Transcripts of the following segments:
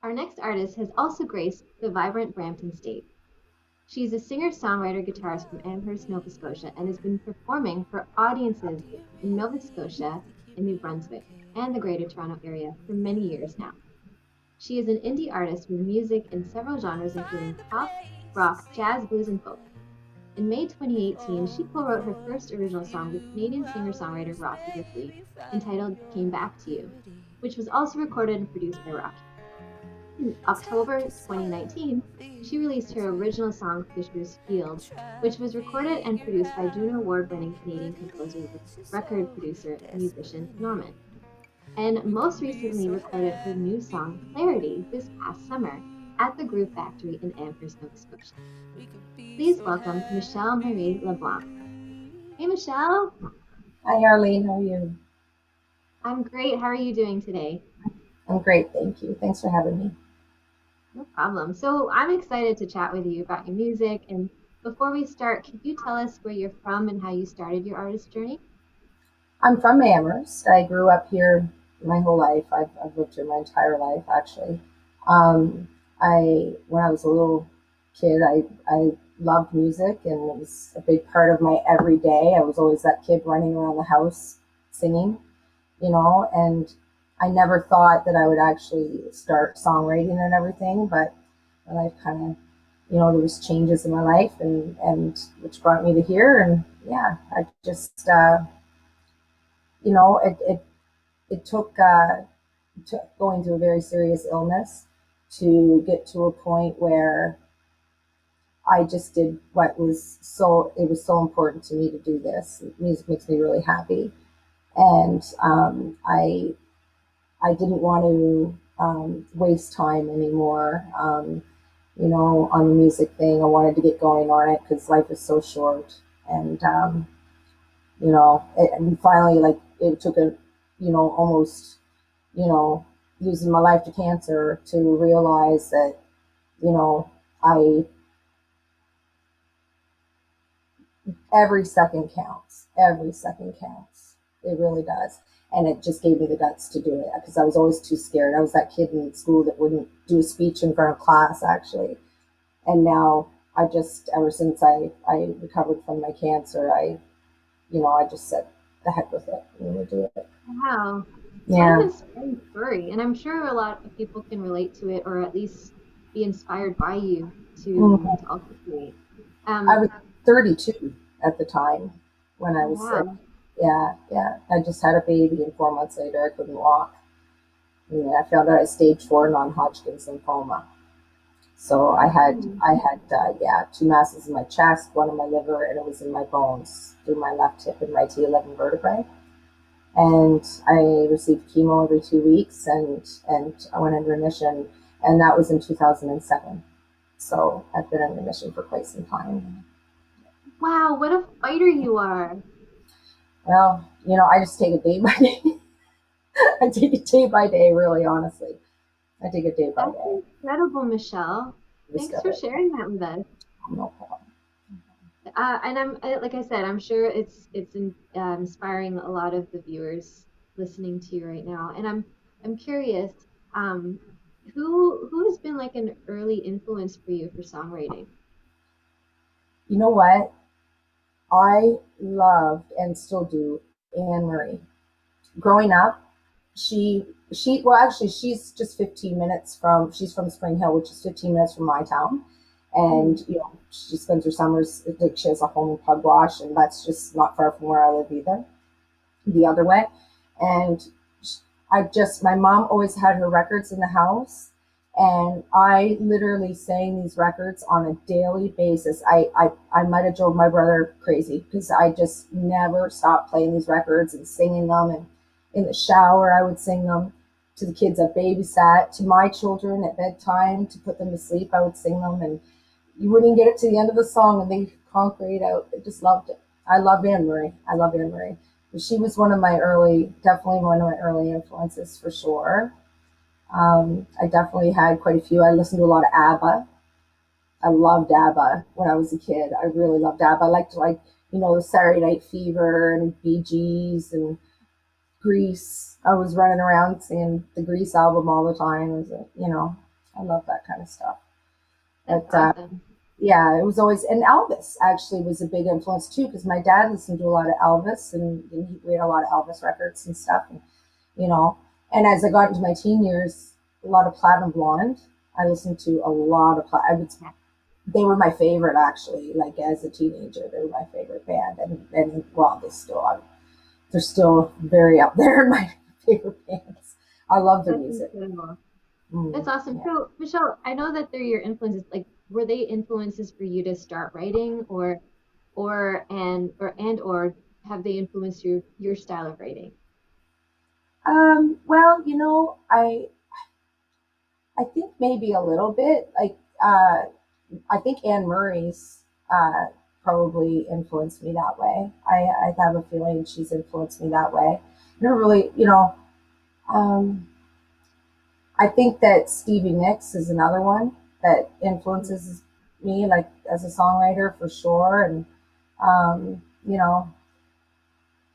Our next artist has also graced the Vibrant Brampton stage. She is a singer-songwriter-guitarist from Amherst, Nova Scotia, and has been performing for audiences in Nova Scotia and New Brunswick and the Greater Toronto Area for many years now. She is an indie artist with music in several genres including pop, rock, jazz, blues, and folk. In May 2018, she co-wrote her first original song with Canadian singer-songwriter Rocky Ripley, entitled "Came Back to You," which was also recorded and produced by Rocky. In October 2019, she released her original song "Fisher's Field," which was recorded and produced by Juno Award-winning Canadian composer, record producer, and musician Norman, and most recently recorded her new song "Clarity" this past summer at the Groove Factory in Amherst, Nova Scotia. Please welcome Michelle Marie LeBlanc. Hey, Michelle. Hi, Arlene. How are you? I'm great. How are you doing today? I'm great, thank you. Thanks for having me. No problem. So I'm excited to chat with you about your music. And before we start, could you tell us where you're from and how you started your artist journey? I'm from Amherst. I grew up here my whole life. I've lived here my entire life, actually. Um, when I was a little kid, I loved music, and it was a big part of my everyday. I was always that kid running around the house singing, and I never thought that I would actually start songwriting and everything, but my life kind of, there was changes in my life, and which brought me to here. And yeah, I just, it took going through a very serious illness to get to a point where I just did it was so important to me to do this. Music makes me really happy. And I didn't want to waste time anymore, on the music thing. I wanted to get going on it because life is so short. And, and finally, like, it took almost, you know, losing my life to cancer to realize that, you know, I, every second counts. Every second counts. It really does. And it just gave me the guts to do it because I was always too scared. I was that kid in school that wouldn't do a speech in front of class, actually. And now ever since I recovered from my cancer, I just said, the heck with it. I'm going to do it. Wow. It's kind of Yeah. an inspiring story. And I'm sure a lot of people can relate to it or at least be inspired by you to Mhm. also create. I Um, was 32 at the time when I oh, was sick. wow. Yeah, yeah. I just had a baby, and 4 months later, I couldn't walk. And I found out I had stage 4 non-Hodgkin's lymphoma. So Mm. yeah, two masses in my chest, one in my liver, and it was in my bones through my left hip and my T11 vertebrae. And I received chemo every 2 weeks, and I went in remission, and that was in 2007. So I've been in remission for quite some time. Wow, what a fighter you are. Well, I just take it day by day. I take it day by day, really, honestly. I take it day by That's day. incredible, Michelle. Thanks for Discover it. sharing that with us. No problem. And like I said, I'm sure it's inspiring a lot of the viewers listening to you right now. And I'm curious, um, who has been like an early influence for you for songwriting? You know what? I loved and still do Anne Marie. Growing up, well, actually, she's from Spring Hill, which is 15 minutes from my town. Hmm. And she spends her summers, like, she has a home in Pugwash, and that's just not far from where I live either, the other way. And my mom always had her records in the house, and I literally sang these records on a daily basis. I might have drove my brother crazy because I just never stopped playing these records and singing them. And in the shower, I would sing them to the kids I babysat, to my children at bedtime to put them to sleep. I would sing them, and you wouldn't get it to the end of the song, and they conquered out. They just loved it. I love Anne Marie. I love Anne Marie. She was definitely one of my early influences for sure. I definitely had quite a few. I listened to a lot of ABBA. I loved ABBA when I was a kid. I really loved ABBA. I liked, like, Saturday Night Fever and Bee Gees and Grease. I was running around singing the Grease album all the time. It was, I love that kind of stuff. That's But awesome. yeah, it was always, and Elvis actually was a big influence too, because my dad listened to a lot of Elvis, and we had a lot of Elvis records and stuff, and you know. And as I got into my teen years, a lot of Platinum Blonde. I listened to a lot of I would, they were my favorite actually. Like as a teenager, they were my favorite band, and well, they still are. They're still very up there in my favorite bands. I love their That's music. incredible. That's Mm, awesome. yeah. So, Michelle, I know that they're your influences. Like, were they influences for you to start writing, or have they influenced your style of writing? Well, I think maybe a little bit. Like, I think Anne Murray's uh, probably influenced me that way. I have a feeling she's influenced me that way. Never really, um, I think that Stevie Nicks is another one that influences me, like as a songwriter for sure. And um, you know,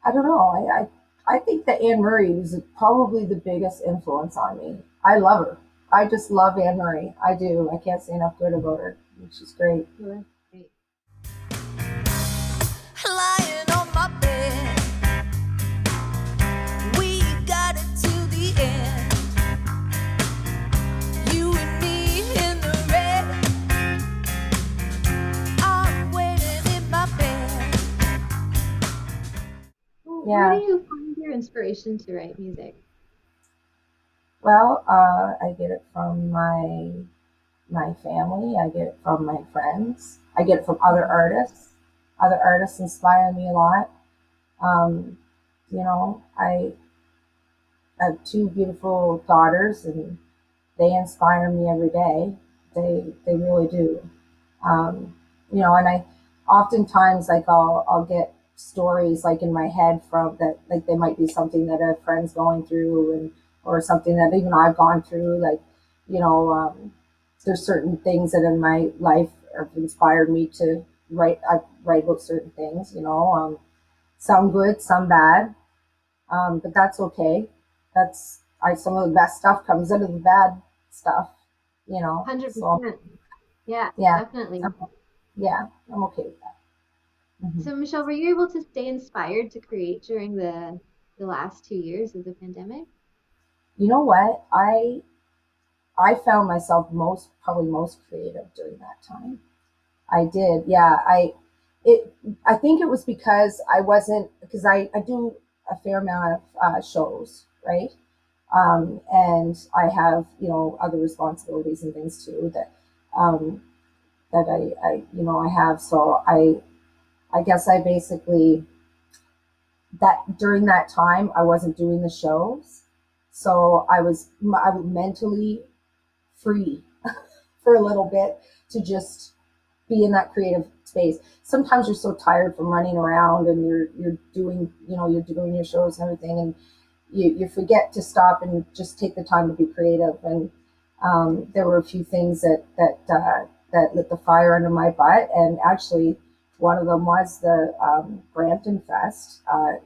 I don't know. I think that Anne Murray was probably the biggest influence on me. I love her. I just love Anne Murray. I do. I can't say enough good about her. She's great. Well, that's great. Lying on my bed, we got it to the end. You and me in the red. I'm waiting in my bed. Well, where do Yeah. you find your inspiration to write music? Well, I get it from my family. I get it from my friends. I get it from other Mhm. artists. Other artists inspire me a lot. Um, I have two beautiful daughters, and they inspire me every day. They really do. Um, and I oftentimes like I'll get stories like in my head from that, like they might be something that a friend's going through, and or something that even I've gone through. Like, there's certain things that in my life have inspired me to write. I write about certain things. Some good, some bad, but that's okay. That's I Some of the best stuff comes out of the bad stuff. So 100%. Yeah, yeah, definitely. I'm, yeah, I'm okay with that. Hmm. So, Michelle, were you able to stay inspired to create during the last 2 years of the pandemic? You know what? I found myself probably most creative during that time. I did, yeah. It I think it was because I wasn't because I do a fair amount of shows, right? And I have other responsibilities and things too um, that I have. So I guess I basically that during that time I wasn't doing the shows, so I was mentally free for a little bit to just be in that creative space. Sometimes you're so tired from running around, and you're doing your shows and everything, and you forget to stop and just take the time to be creative. And there were a few things that lit the fire under my butt, and actually one of them was the Brampton Fest.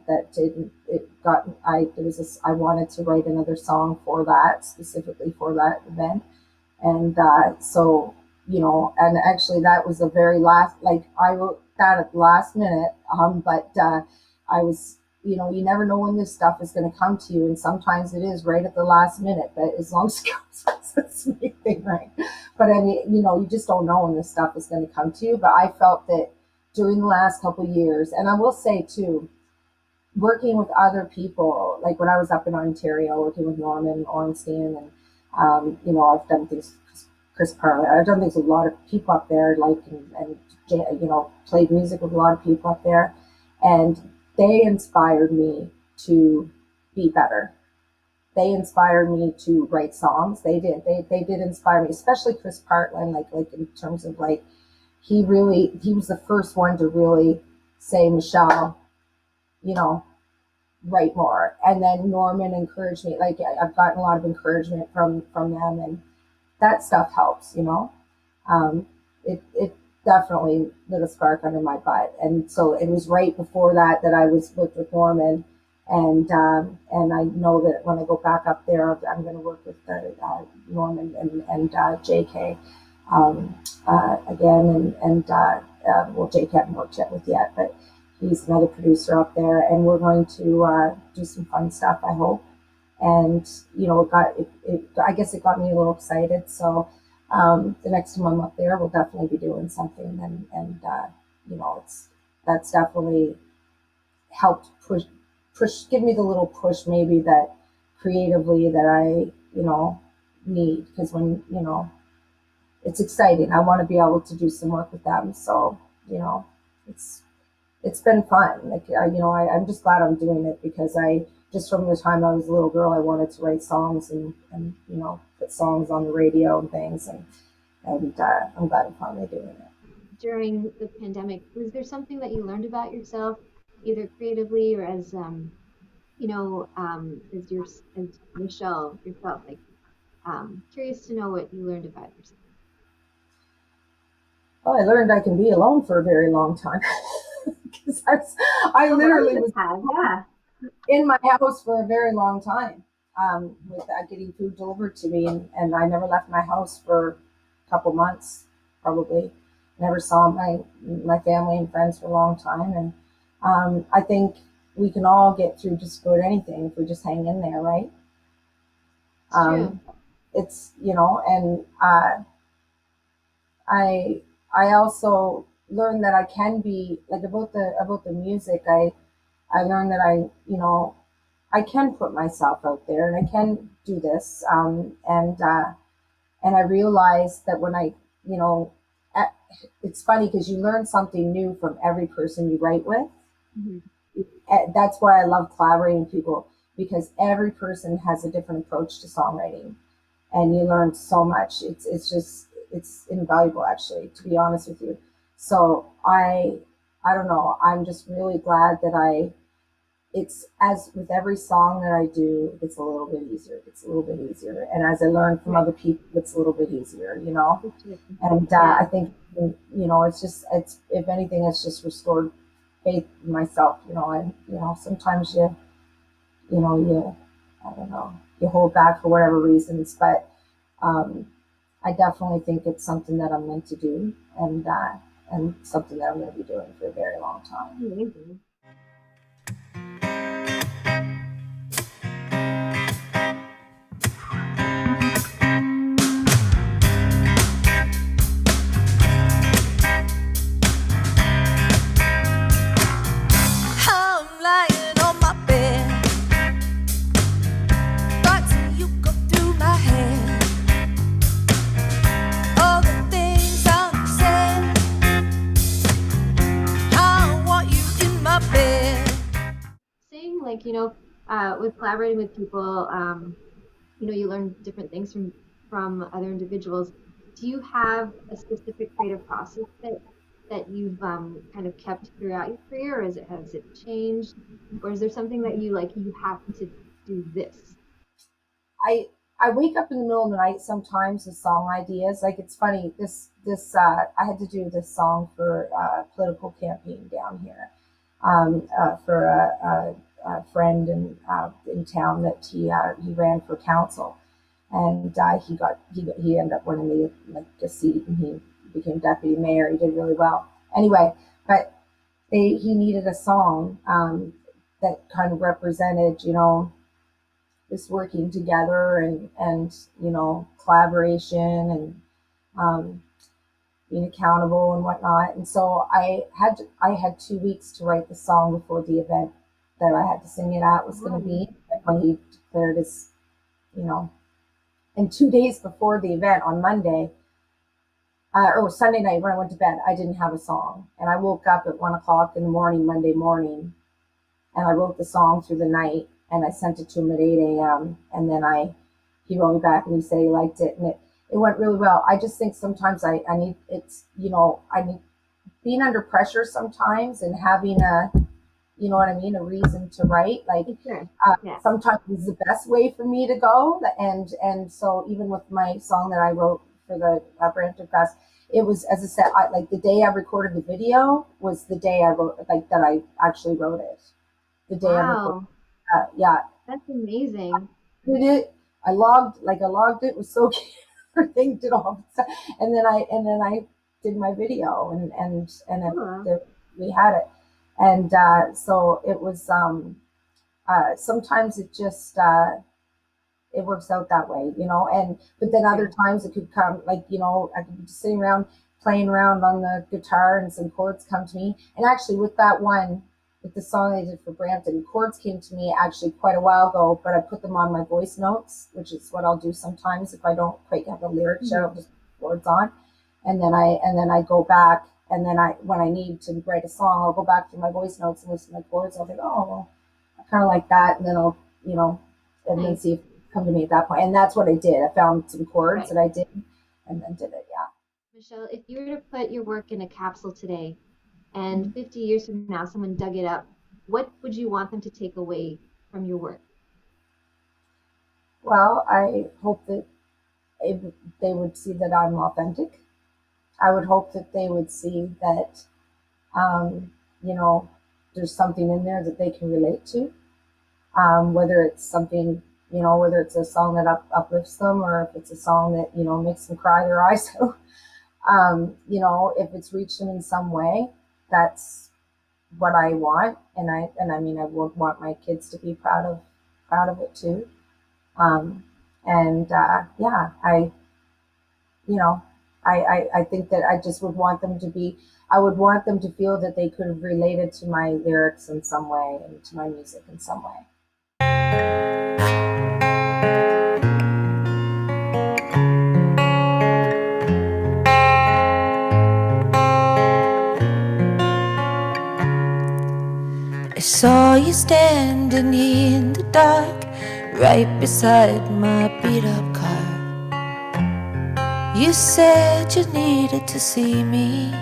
That didn't it got I there was this I wanted to write another song for that, specifically for that event. And and actually that was the very last, like I wrote that at the last minute. But I was, you never know when this stuff is going to come to you, and sometimes it is right at the last minute. But as long as it comes, that's the main thing, right? But I mean, you just don't know when this stuff is going to come to you. But I felt that during the last couple of years, and I will say too, working with other people, like when I was up in Ontario, working with Norman Ornstein, and I've done things, Chris Parley. I've done things with a lot of people up there, like and played music with a lot of people up there, and they inspired me to be better. They inspired me to write songs. They did inspire me, especially Chris Partland, like in terms of like he was the first one to really say, Michelle, you know, write more. And then Norman encouraged me. Like I've gotten a lot of encouragement from them, and that stuff helps. Um, it definitely lit a spark under my butt. And so it was right before that I was with Norman, And I know that when I go back up there, I'm going to work with Norman and JK again, well, JK I haven't worked yet with yet, but he's another producer up there, and we're going to do some fun stuff, I hope. And I guess it got me a little excited. So the next time I'm up there, we'll definitely be doing something, and it's that's definitely helped give me the little push maybe that creatively that I need, because when it's exciting. I want to be able to do some work with them. So you know it's it's been fun. Like I'm just glad I'm doing it, because I just from the time I was a little girl, I wanted to write songs and put songs on the radio and things, and I'm glad I'm finally doing it. During the pandemic, was there something that you learned about yourself, either creatively or as as Michelle yourself? Like, curious to know what you learned about yourself. Well, I learned I can be alone for a very long time, because I Oh, literally I was have, yeah. in my house for a very long time, with getting food delivered to me, and I never left my house for a couple months, probably. Never saw my family and friends for a long time, and I think we can all get through just about anything if we just hang in there, right? It's true. It's and I I also learned that I can be like about the music. I learned that I can put myself out there, and I can do this. And I realized that when you know, at, it's funny because you learn something new from every person you write with. Mhm. That's why I love collaborating with people, because every person has a different approach to songwriting, and you learn so much. It's invaluable, actually, to be honest with you. So I don't know. I'm just really glad that it's as with every song that I do, it's a little bit easier. It's a little bit easier. And as I learn from Right. other people, it's a little bit easier. For sure. And Yeah. I think, it's if anything, it's just restored faith in myself. And, sometimes I don't know, you hold back for whatever reasons, but um, I definitely think it's something that I'm meant to do, and something that I'm going to be doing for a very long time. Amazing. I'm lying on my bed. Thoughts of you go through my head. All the things I've said. I want you in my bed. Saying like, with collaborating with people, you learn different things from other individuals. Do you have a specific creative process that you've kind of kept throughout your career, or has it changed, or is there something that you have to do this? I I wake up in the middle of the night sometimes with song ideas. Like, it's funny. This I had to do this song for a political campaign down here, for a friend in town that he ran for council, and he ended up winning the seat, and he became deputy mayor. He did really well. Anyway, but he needed a song that kind of represented this working together, and collaboration, and um, being accountable and whatnot. And so I had 2 weeks to write the song before the event that I had to sing it at was going to Um, be, when he declared his you know and 2 days before the event, on Monday, or Sunday night, when I went to bed, I didn't have a song, and I woke up at 1 o'clock in the morning Monday morning, and I wrote the song through the night, and I sent it to him at 8 a.m. And then he wrote me back, and he said he liked it, and it went really well. I just think sometimes I need I need being under pressure sometimes, and having what I mean, a reason to write. Like, for sure. Yeah. sometimes is the best way for me to go, and so even with my song that I wrote for the Brampton Fest, it was, as I said, like the day I recorded the video was the day I wrote, like, that I actually wrote it. The day I recorded. Wow. Yeah, That's amazing. did it. I logged it. It was so cute. Everything did all the stuff, and then I did my video, Cool. we had it, and so it was. Sometimes it works out that way, and but then other True. times it could come, like, I could be just sitting around playing around on the guitar and some chords come to me. And actually with that one, with the song I did for Brampton, chords came to me actually quite a while ago, but I put them on my voice notes, which is what I'll do sometimes if I don't quite have the lyrics yet. I'll Mhm. just put words on, and then I go back, and then I when I need to write a song, I'll go back to my voice notes and listen to my chords. I'll think, oh well, I kind of like that, and then I'll, and then Nice. see if come to me at that point. And that's what I did. I found some chords Right. that I did and then did it. Yeah. Michelle, if you were to put your work in a capsule today and Mhm. 50 years from now someone dug it up, what would you want them to take away from your work? Well, I hope that they would see that I'm authentic. I would hope that they would see that, um, you know, there's something in there that they can relate to. Whether it's something, whether it's a song that uplifts them, or if it's a song that, makes them cry their eyes out. If it's reached them in some way, that's what I want. And I mean, I would want my kids to be proud of it too. And yeah, you know, I think that I just would want them to be, I would want them to feel that they could have related to my lyrics in some way and to my music in some way. I saw you standing in the dark, right beside my beat up car. You said you needed to see me.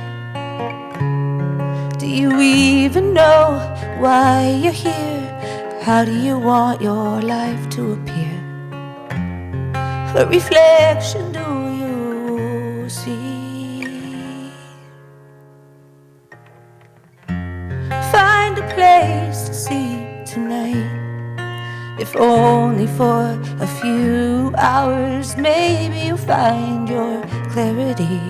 Do you even know why you're here? How do you want your life to appear? What reflection do you see? Find a place to sleep tonight, if only for a few hours. Maybe you'll find your clarity.